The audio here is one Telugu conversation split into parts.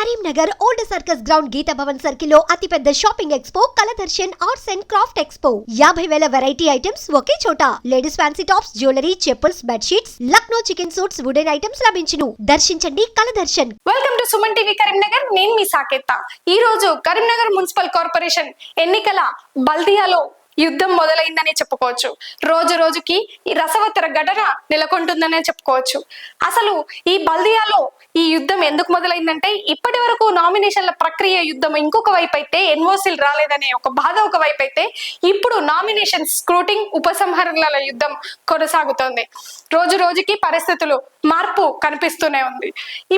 Karimnagar old circus ground Geeta Bhavan circle లో అతిపెద్ద shopping expo Kaladarshan arts and craft expo 50,000 variety items ఒకే చోట. లేడీస్ ఫ్యాన్సీ టాప్స్, జ్యువెలరీ, చెప్పుల్స్, bedsheets, Lucknow chikan suits, wooden items లభించును. దర్శించండి Kaladarshan. Welcome to Suman TV Karimnagar. నేను మీ సాకేత. ఈ రోజు కరీంనగర్ మున్సిపల్ కార్పొరేషన్ ఎన్నికల బల్దియాలో యుద్ధం మొదలైందనే చెప్పుకోవచ్చు. రోజు రోజుకి ఈ రసవత్తర ఘటన నెలకొంటుందనే చెప్పుకోవచ్చు. అసలు ఈ బల్దియాలో ఈ యుద్ధం ఎందుకు మొదలైందంటే, ఇప్పటి వరకు నామినేషన్ల ప్రక్రియ యుద్ధం ఇంకొక వైపు అయితే, ఎన్ఓసీలు రాలేదనే ఒక బాధ ఒక వైపు అయితే, ఇప్పుడు నామినేషన్ స్క్రూటింగ్ ఉపసంహరణల యుద్ధం కొనసాగుతోంది. రోజు రోజుకి పరిస్థితులు మార్పు కనిపిస్తూనే ఉంది.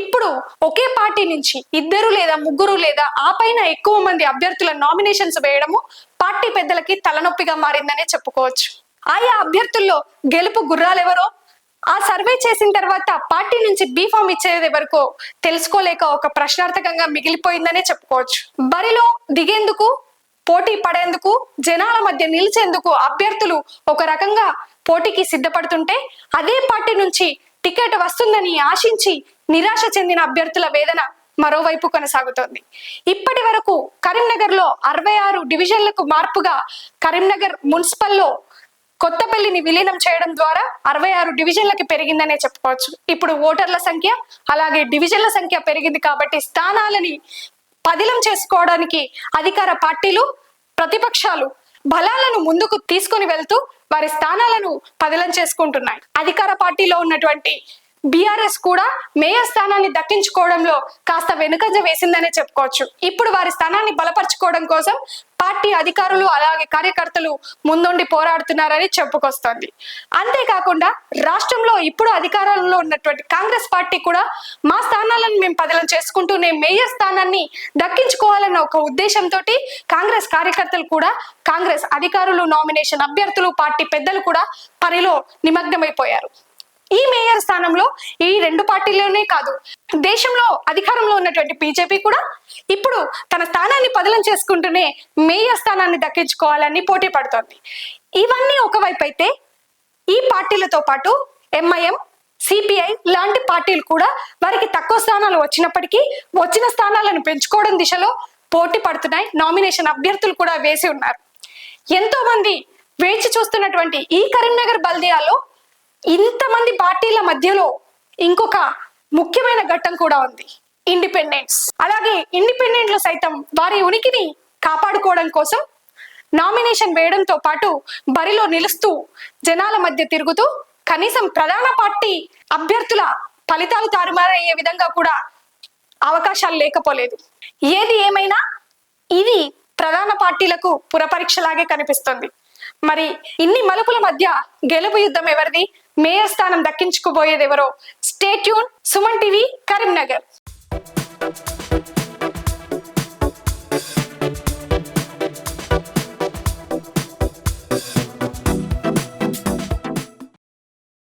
ఇప్పుడు ఒకే పార్టీ నుంచి 2 లేదా 3 లేదా ఆ పైన ఎక్కువ మంది అభ్యర్థుల నామినేషన్స్ వేయడము పార్టీ పెద్దలకి తలనొప్పిగా మారిందనే చెప్పుకోవచ్చు. ఆయా అభ్యర్థుల్లో గెలుపు గుర్రాలెవరో, ఆ సర్వే చేసిన తర్వాత పార్టీ నుంచి బీఫామ్ ఇచ్చేది వరకు తెలుసుకోలేక ఒక ప్రశ్నార్థకంగా మిగిలిపోయిందనే చెప్పుకోవచ్చు. బరిలో దిగేందుకు, పోటీ పడేందుకు, జనాల మధ్య నిలిచేందుకు అభ్యర్థులు ఒక రకంగా పోటీకి సిద్ధపడుతుంటే, అదే పార్టీ నుంచి టికెట్ వస్తుందని ఆశించి నిరాశ చెందిన అభ్యర్థుల వేదన మరోవైపు కొనసాగుతోంది. ఇప్పటి వరకు కరీంనగర్ లో 66 డివిజన్లకు మార్పుగా కరీంనగర్ మున్సిపల్లో కొత్తపల్లిని విలీనం చేయడం ద్వారా 66 డివిజన్లకి పెరిగిందనే చెప్పుకోవచ్చు. ఇప్పుడు ఓటర్ల సంఖ్య అలాగే డివిజన్ల సంఖ్య పెరిగింది కాబట్టి స్థానాలని పదిలం చేసుకోవడానికి అధికార పార్టీలు, ప్రతిపక్షాలు బలాలను ముందుకు తీసుకుని వెళ్తూ వారి స్థానాలను పదిలం చేసుకుంటున్నాయి. అధికార పార్టీలో ఉన్నటువంటి బీఆర్ఎస్ కూడా మేయర్ స్థానాన్ని దక్కించుకోవడంలో కాస్త వెనుకంజ వేసిందనే చెప్పుకోవచ్చు. ఇప్పుడు వారి స్థానాన్ని బలపరచుకోవడం కోసం పార్టీ అధికారులు అలాగే కార్యకర్తలు ముందుండి పోరాడుతున్నారని చెప్పుకొస్తోంది. అంతేకాకుండా రాష్ట్రంలో ఇప్పుడు అధికారంలో ఉన్నటువంటి కాంగ్రెస్ పార్టీ కూడా మా స్థానాలను మేము పదిలం చేసుకుంటూనే మేయర్ స్థానాన్ని దక్కించుకోవాలన్న ఒక ఉద్దేశంతో కాంగ్రెస్ కార్యకర్తలు కూడా, కాంగ్రెస్ అధికారులు, నామినేషన్ అభ్యర్థులు, పార్టీ పెద్దలు కూడా పనిలో నిమగ్నమైపోయారు. ఈ మేయర్ స్థానంలో ఈ 2 పార్టీలోనే కాదు, దేశంలో అధికారంలో ఉన్నటువంటి బీజేపీ కూడా ఇప్పుడు తన స్థానాన్ని పదిలం చేసుకుంటూనే మేయర్ స్థానాన్ని దక్కించుకోవాలని పోటీ పడుతోంది. ఇవన్నీ ఒకవైపు అయితే, ఈ పార్టీలతో పాటు ఎంఐఎం, సిపిఐ లాంటి పార్టీలు కూడా వారికి తక్కువ స్థానాలు వచ్చినప్పటికీ వచ్చిన స్థానాలను పెంచుకోవడం దిశలో పోటీ పడుతున్నాయి. నామినేషన్ అభ్యర్థులు కూడా వేసి ఉన్నారు. ఎంతో మంది వేచి చూస్తున్నటువంటి ఈ కరీంనగర్ బల్దియాలో ఇంతమంది పార్టీల మధ్యలో ఇంకొక ముఖ్యమైన ఘట్టం కూడా ఉంది, ఇండిపెండెన్స్. అలాగే ఇండిపెండెంట్లు సైతం వారి ఉనికిని కాపాడుకోవడం కోసం నామినేషన్ వేయడంతో పాటు బరిలో నిలుస్తూ జనాల మధ్య తిరుగుతూ కనీసం ప్రధాన పార్టీ అభ్యర్థుల ఫలితాలు తారుమారయ్యే విధంగా కూడా అవకాశాలు లేకపోలేదు. ఏది ఏమైనా ఇది ప్రధాన పార్టీలకు పురపరీక్షలాగే కనిపిస్తుంది. మరి ఇన్ని మలుపుల మధ్య గెలుపు యుద్ధం ఎవరిది, మేయర్ స్థానం దక్కించుకోబోయేది ఎవరో? Stay tune. Suman TV Karimnagar.